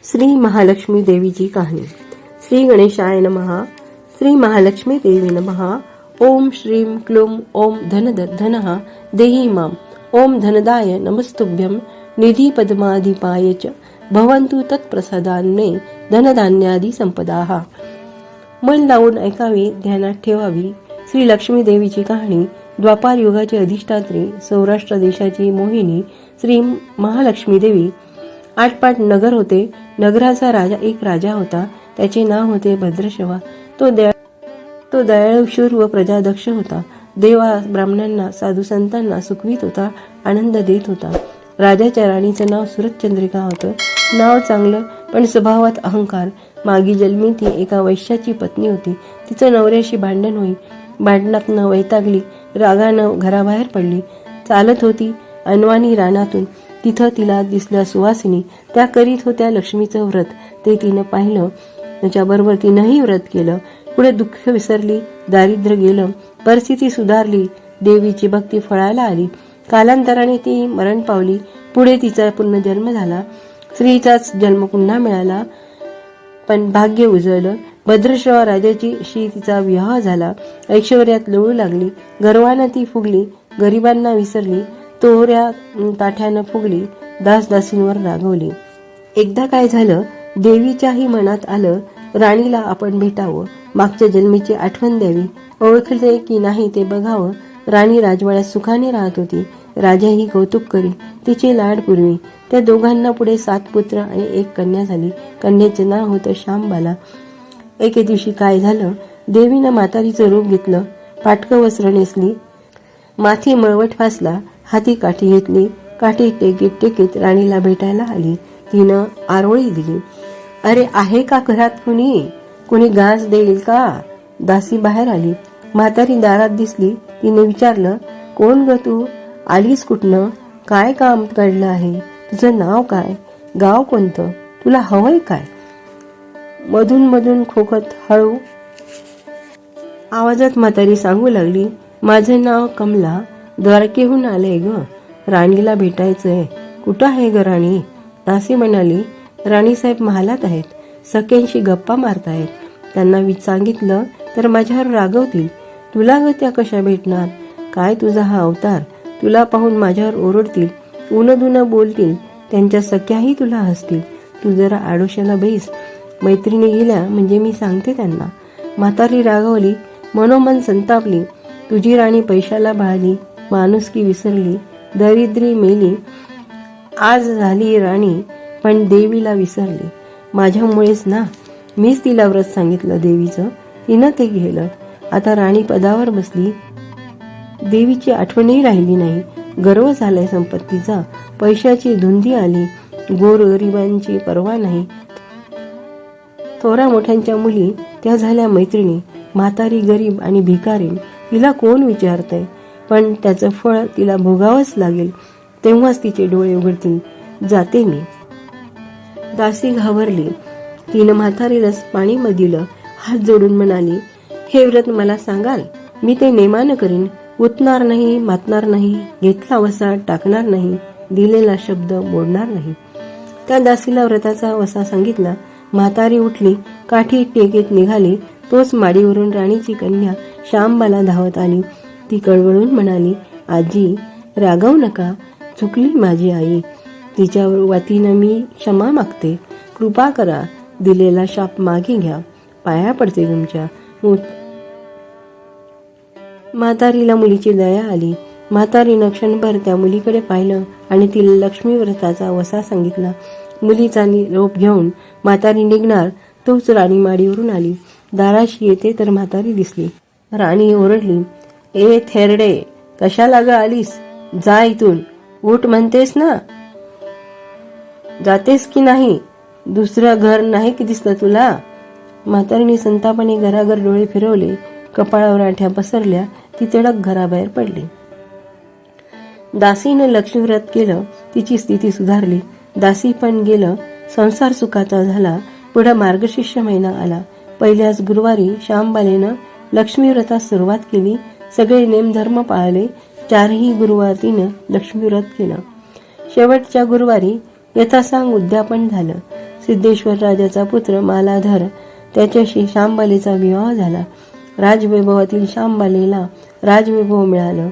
श्री महालक्ष्मी देवीची कहाणी। श्री गणेशाय नमः। श्री महालक्ष्मी देवी नमः। ओम श्रीं क्लूम ओम धनः देहि माम। ओम धनदाय नमस्तुभ्यं निधि पद्माधिपाय च भवन्तु तत्प्रसादान्मे धनधान्यादि संपदाः। मन लावून ऐकावे, ध्यानात ठेवावी। श्री लक्ष्मी देवीची कहाणी। द्वापार युगाची अधिष्ठात्री, सौराष्ट्र देशाची मोहिनी श्री महालक्ष्मी देवी। आटपाट नगर होते। नगराचा एक राजा होता। त्याचे नाव होते भद्रशवा। तो दयाळूशूर व प्रजादक्ष होता। देवा ब्राह्मणांना, साधू संतांना सुखवीत होता, आनंद देत होता। राजाच्या राणीचं नाव सुरतचंद्रिका होतं। नाव चांगलं, पण स्वभावात अहंकार। मागी जन्मी ती एका वैश्याची पत्नी होती। तिचं नवऱ्याशी भांडण होई। भांडणातनं वैतागली, रागानं घराबाहेर पडली। चालत होती अनवाणी रानातून। तिथं तिला दिसल्या सुवासिनी। त्या करीत होत्या लक्ष्मीचं व्रत। ते तिनं पाहिलं, त्याच्याबरोबर तिनंही व्रत केलं। पुढे दुःख विसरली, दारिद्र्य गेलं, परिस्थिती सुधारली, देवीची भक्ती फळायला आली। कालांतराने ती मरण पावली। पुढे तिचा पुनर्जन्म झाला। स्त्रीचाच जन्म पुन्हा मिळाला, पण भाग्य उजळलं। भद्रश्रवा राजाची तिचा विवाह झाला। ऐश्वर्यात लोळू लागली। गर्वानं ती फुगली, गरिबांना विसरली, तोऱ्या ताठ्यानं फुगली, दासदासींवर रागवली। एकदा काय झालं, देवीच्याही मनात आलं, राणीला आपण भेटावं, मागच्या जन्मीची आठवण द्यावी, ओळखले की नाही ते बघावं। राणी राजवाड्यात सुखाने राहत होती। राजाही कौतुक करी, तिचे लाड पुरवी। त्या दोघांना पुढे 7 पुत्र आणि 1 कन्या झाली। कन्याचे नाव होतं शांबाला। एके दिवशी काय झालं, देवीनं म्हातारीचं रूप घेतलं, पाटकं वस्त्र नेसली, माथी मळवट फासला, हाती काठी घेतली, काठी टेकीत राणीला भेटायला आली। तिनं आरोळी दिली। अरे, आहे का घरात कुणी घास देईल का? दासी बाहेर आली। म्हातारी दारात दिसली। तिने विचारलं, कोण ग तू? आलीस कुठनं? काय काम काढलं आहे? तुझं नाव काय? गाव कोणतं? तुला हवंय काय? मधून खोकत हळू आवाजात म्हातारी सांगू लागली, माझं नाव कमला, द्वारकेहून आलंय ग, राणीला भेटायचंय। कुठं आहे ग राणी? दासी म्हणाली, राणीसाहेब महालात आहेत, सख्यांशी गप्पा मारतायत। त्यांना सांगितलं तर माझ्यावर रागवतील। तुला ग त्या कशा भेटणार? काय तुझा हा अवतार? तुला पाहून माझ्यावर ओरडतील, उनदुन बोलतील, त्यांच्या सख्याही तुला हसतील। तू जरा आडोशाला बैस, मैत्रिणी गेल्या म्हणजे मी सांगते त्यांना। म्हातारी रागवली, मनोमन संतापली। तुझी राणी पैशाला भाळली, माणुसकी विसरली, दरिद्री मेली। आज झाली राणी, पण देवीला विसरली। माझ्यामुळेच ना, मीच तिला व्रत सांगितलं देवीचं, तिनं ते केलं। आता राणी पदावर बसली, देवीची आठवणही राहिली नाही। गर्व झालाय संपत्तीचा, पैशाची धुंदी आली, गोरगरिबांची पर्वा नाही। थोरा मोठ्यांच्या मुली त्या झाल्या मैत्रिणी। म्हातारी गरीब आणि भिकारी, तिला कोण विचारतंय? पण त्याचं फळ तिला भोगावंच लागेल, तेव्हाच तिचे डोळे उघडतील। जाते मी। दासी घाबरली। तिनं म्हातारीला पाणी दिलं, हात जोडून म्हणाली, हे व्रत मला सांगाल? मी ते नेमानं करीन, उतणार नाही, मातणार नाही, घेतला वसा टाकणार नाही, दिलेला शब्द मोडणार नाही। त्या दासीला व्रताचा वसा सांगितला। म्हातारी उठली, काठी टेकीत निघाली। तोच माडीवरून राणीची कन्या शांबाला धावत आली। ती कळवळून म्हणाली, आजी, रागवू नका, चुकली माझी आई, तिच्या वतीनं मी क्षमा मागते, कृपा करा, दिलेला शाप मागे घ्या, पाया पडते तुमच्या। म्हातारीला मुलीची दया आली। म्हातारीनं क्षणभर त्या मुलीकडे पाहिलं आणि तिला लक्ष्मी व्रताचा वसा सांगितला। मुलीचा निरोप घेऊन म्हातारी निघणार, तोच राणी माडीवरून आली। दाराशी येते तर म्हातारी दिसली। राणी ओरडली, ए थेरडे, कशाला ग आलीस? जा इथून, उठ म्हणतेस ना, जातेस की नाही? दुसरं घर नाही की दिसलं तुला? म्हातारीने संतापाने घराघर डोळे फिरवले, कपाळावर आठ्या पसरल्या, ती तडक घराबाहेर पडली। दासीनं लक्ष्मी व्रत केलं, तिची स्थिती सुधारली। दासी पण गेलं, संसार सुखाचा झाला। पुढे मार्गशीर्ष महिना आला। पहिल्याच गुरुवारी शांबालेनं लक्ष्मी व्रतास सुरुवात केली। सगळे नेमधर्म पाळले। 4ही गुरुवार तिनं लक्ष्मी व्रत केलं। शेवटच्या गुरुवारी यथासांग उद्यापन झालं। सिद्धेश्वर राजाचा पुत्र मालाधर त्याच्याशी शांबालेचा विवाह झाला. राजवैभवातील शांबालेला राजवैभव मिळालं.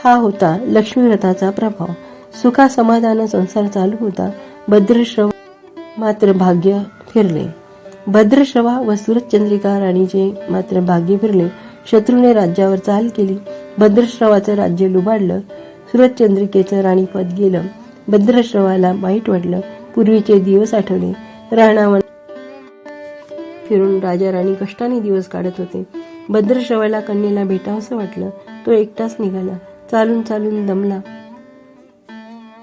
हा होता लक्ष्मीव्रताचा प्रभाव. सुखा समाधान संसार चालू होता. भद्रश्रवा मात्र भाग्य फिरले. भद्रश्रवा व सुरतचंद्रिका राणीचे मात्र भाग्य फिरले. शत्रूने राज्यावर चाल केली. भद्रश्रवाचं राज्य लुबाडलं. सुरतचंद्रिकेचं राणीपद गेलं. भद्रश्रवाला वाईट वाटलं. पूर्वीचे दिवस आठवले. राणावन फिरून राजा राणी कष्टाने दिवस काढत होते. भद्रश्रवाला कन्येला भेटावंसं वाटलं. तो एकटाच निघाला. चालून चालून दमला.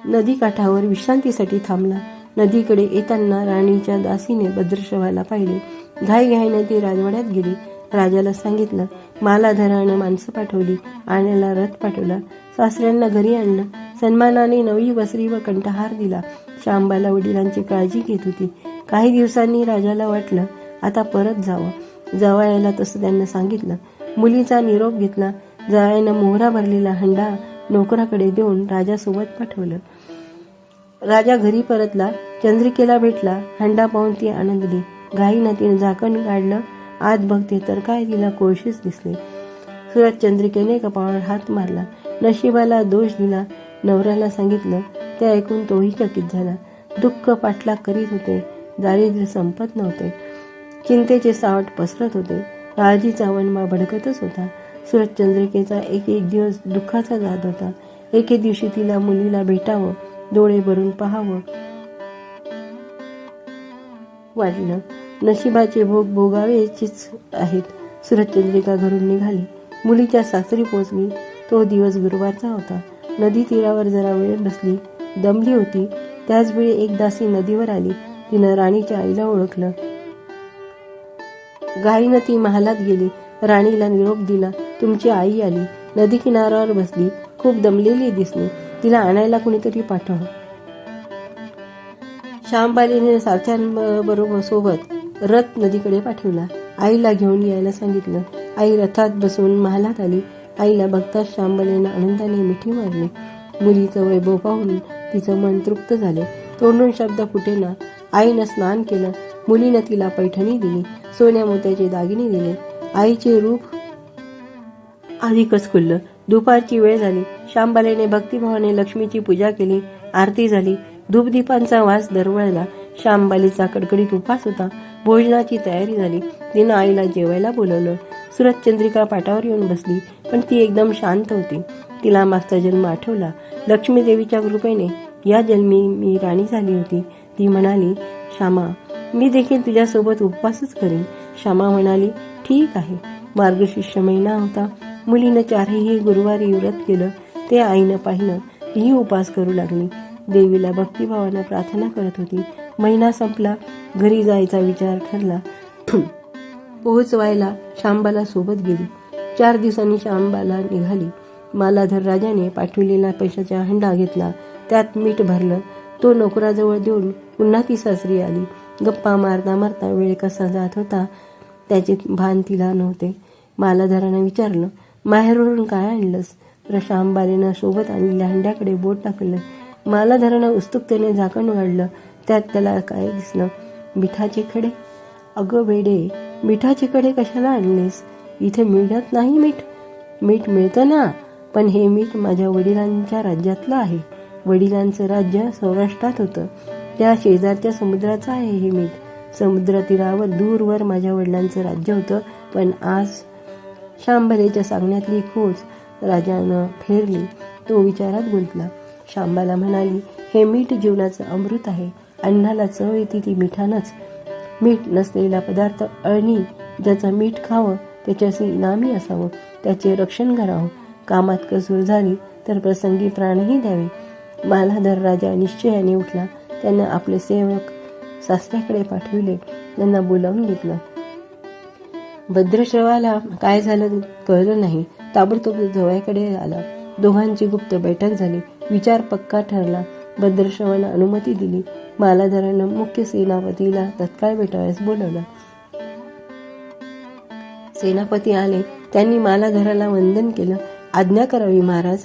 नदी काठावर विश्रांतीसाठी थांबला. नदीकडे येताना राणीच्या दासीने भद्रश्रवाला पाहिले. घाईघाईने ती राजवाड्यात गेली. राजाला सांगितलं. मालाधरानं माणसं पाठवली. आणायला रथ पाठवला. सासऱ्यांना घरी आणलं. सन्मानाने नवी वस्त्री व कंठहार दिला. शांबाला वडिलांची काळजी घेत होती. काही दिवसांनी राजाला वाटलं आता परत जावं. जावयाला तसं त्यांना सांगितलं. मुलीचा निरोप घेतला. जावयानं मोहरा भरलेला हंडा नोकराकडे देऊन राजासोबत पाठवलं. राजा घरी परतला. चंद्रिकेला भेटला. हंडा पाहून ती आनंदली. घाईनं तिने झाकण काढलं. आत बघते तर काय तिला कोळशीच दिसले. सुरतचंद्रिकेने कपाळावर हात मारला. नशिबाला दोष दिला. नवऱ्याला सांगितलं. ते ऐकून तोही चकित झाला. दुःख पाठलाग करीत होते. दारिद्र्य संपत नव्हते. चिंतेचे सावट पसरत होते. काळजीचा वणवा भडकतच होता. सुरतचंद्रिकेचा एक एक दिवस दुःखाचा जात होता. एके दिवशी तिला मुलीला भेटावं, डोळे भरून पाहावं वाटलं. नशिबाचे भोग भोगावेचेच आहेत. सुरतचंद्रिका घरून निघाली. मुलीच्या सासरी पोचली. तो दिवस गुरुवारचा होता. नदी तीरावर जरा वेळ बसली. दमली होती. त्याचवेळी एक दासी नदीवर आली. तिनं राणीच्या आईला ओळखलं. घाईनं ती महालात गेली. राणीला निरोप दिला. तुमची आई आली. नदी किनाऱ्यावर बसली. खूप दमलेली दिसली. तिला आणायला कुणीतरी पाठव. शांबालीने सारथ्यांबरोबर सोबत रथ नदीकडे पाठवला. आईला घेऊन यायला सांगितलं. आई रथात बसून महालात आली. आईला बघताच शांबालीने आनंदाने मिठी मारली. मुलीचं वैभव पाहून तिचं मन तृप्त झाले. तोंडून शब्द फुटेना. आईनं स्नान केलं. मुलीनं तिला पैठणी दिली. सोन्या मोत्याचे दागिने दिले. आईचे रूप अधिकच खुललं. दुपारची वेळ झाली. शांबालीने भक्तिभावाने लक्ष्मीची पूजा केली. आरती झाली. धूपदीपांचा वास दरवळला. शांबालीचा कडकडीत उपास होता. भोजनाची तयारी झाली. तिनं आईला जेवायला बोलवलं. सुरतचंद्रिका पाटावर येऊन बसली. पण ती एकदम शांत होती. तिला मागचा जन्म आठवला. लक्ष्मी देवीच्या कृपेने या जन्मी मी राणी झाली होती. ती म्हणाली, श्यामा, मी देखील तुझ्यासोबत उपवासच करेन. श्यामा म्हणाली, ठीक आहे. मार्गशीर्ष महिना होता. मुलीनं चारही गुरुवारी व्रत केलं. ते आईनं पाहिलं. तीही उपास करू लागली. देवीला भक्तिभावानं प्रार्थना करत होती. महिना संपला. घरी जायचा विचार ठरला. पोहोचवायला शांबाला सोबत गेली. 4 दिवसांनी शांबाला निघाली. मालाधर राजाने पाठविलेला पैशाचा हंडा घेतला. त्यात मीठ भरलं. तो नोकराजवळ देऊन पुन्हा ती सासरी आली. गप्पा मारता मारता वेळ कसा जात होता त्याचे भान तिला नव्हते. मालाधरानं विचारलं, माहेरवरून काय आणलंस? तर शांबालीनं सोबत आणलेल्या हंड्याकडे बोट टाकलं. मालाधरानं उत्सुकतेने झाकण उघडलं. त्यात त्याला काय दिसलं? मिठाचे खडे. अगं वेडे, मिठाचे खडे कशाला आणलेस? इथे मिळत नाही मीठ. मीठ मिळतं ना, पण हे मीठ माझ्या वडिलांच्या राज्यातलं आहे. वडिलांचं राज्य सौराष्ट्रात होतं. त्या शेजारच्या समुद्राचं आहे हे मीठ. समुद्रतीरावर दूरवर माझ्या वडिलांचं राज्य होतं. पण आज शांबालेच्या सांगण्यातली खोज राजानं फेरली. तो विचारात गुंतला. शांबाला म्हणाली, हे मीठ जीवनाचं अमृत आहे. अन्नाला चव येते ती मिठानंच. मीठ नसलेला पदार्थ अळणी. ज्याचं मीठ खावं त्याच्याशी इनामी असावं. त्याचे रक्षण करावं. कामात कसूर झाली तर प्रसंगी प्राणही द्यावे. मालाधर राजा निश्चयाने उठला. त्यानं आपले सेवक सासऱ्याकडे पाठविले. त्यांना बोलावून घेतलं. भद्रश्रवाला काय झालं कळलं नाही. ताबडतोब जवळकडे आला. दोघांची गुप्त बैठक झाली. विचार पक्का ठरला. भद्रश्रवाला अनुमती दिली. मालाधरानं मुख्य सेनापतीला तत्काळ भेटावयास बोलवलं. सेनापती आले. त्यांनी मालाधराला वंदन केलं. आज्ञा करावी महाराज.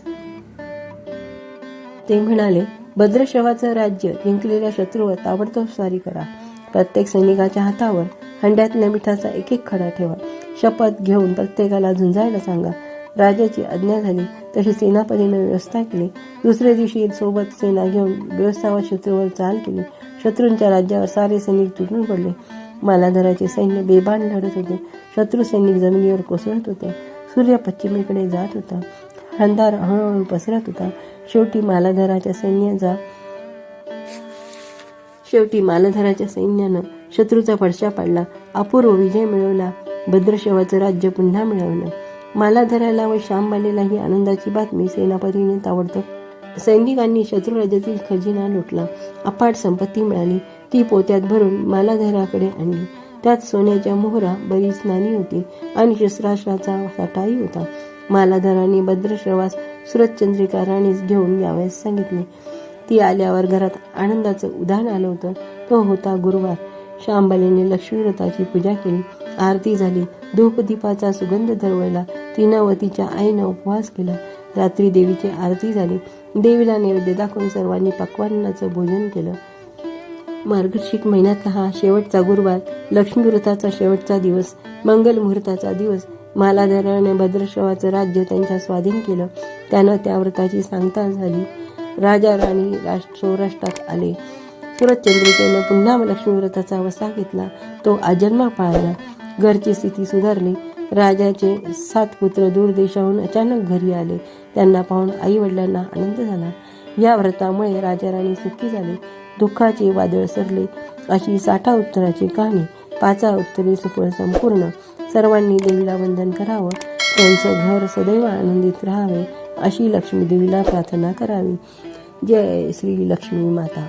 ते म्हणाले, भद्रश्रवाचं राज्य जिंकलेल्या शत्रूवर ताबडतोब स्वारी करा. प्रत्येक सैनिकाच्या हातावर हंड्यातल्या मिठाचा एक एक खडा ठेवा. शपथ घेऊन प्रत्येकाला झुंजायला सांगा. राजाची आज्ञा झाली तशी सेनापतीने व्यवस्था केली. दुसऱ्या दिवशी सोबत सेना घेऊन बेवसावत शत्रूवर चाल केली. शत्रूंच्या राज्यावर सारे सैनिक तुटून पडले. मालाधराचे सैन्य बेभान लढत होते. शत्रू सैनिक जमिनीवर कोसळत होते. सूर्य पश्चिमेकडे जात होता. अंधार हळूहळू पसरत होता. शेवटी मालाधराच्या सैन्यानं शत्रूचा फडशा पाडला. अपूर्व विजय मिळवला. भद्रश्रवाचं राज्य पुन्हा मिळवलं. मालाधराला व श्यामबालेला ही आनंदाची बातमी सेनापतीने ताबडतोब सैनिकांनी शत्रू राज्यातील खजिना लुटला. अफाट संपत्ती मिळाली. ती पोत्यात भरून मालाधराकडे आणली. त्यात सोन्याच्या मोहरा, बरीच नाणी होती आणि शस्त्रास्त्राचा साठाही होता. मालाधराने भद्रश्रवास सुरतचंद्रिका राणीस घेऊन यावयास सांगितले. ती आल्यावर घरात आनंदाचं उधाण आलं होतं. तो होता गुरुवार. श्यामबालेने लक्ष्मीव्रताची पूजा केली. आरती झाली. धूपदीपाचा सुगंध दरवळला. तिनं व तिच्या आईनं उपवास केला. रात्री देवीची आरती झाली. देवीला नैवेद्य दाखवून सर्वांनी पक्वान्नाचं भोजन केलं. मार्गशीर्ष महिन्यातला हा शेवटचा गुरुवार, लक्ष्मीव्रताचा शेवटचा दिवस, मंगल मुहूर्ताचा दिवस. मालाधराने भद्रश्रवाचं राज्य त्यांच्या स्वाधीन केलं. त्यानं त्या व्रताची सांगता झाली. राजा राणी सौराष्ट्रात आले. सुरतचंद्रिकेनं पुन्हा लक्ष्मीव्रताचा वसा घेतला. तो आजन्म पाळला. घरची स्थिती सुधारली. राजाचे 7 पुत्र दूर देशाहून अचानक घरी आले. त्यांना पाहून आई वडिलांना आनंद झाला. या व्रतामुळे राजा राणी सुखी झाले. दुःखाचे वादळ सरले. अशी 60 उत्तराची कहाणी. 5 उत्तरे सुफळ संपूर्ण. सर्वांनी देवीला वंदन करावं. त्यांचं घर सदैव आनंदित राहावे अशी लक्ष्मी देवीला प्रार्थना करावी. जय श्री लक्ष्मी माता.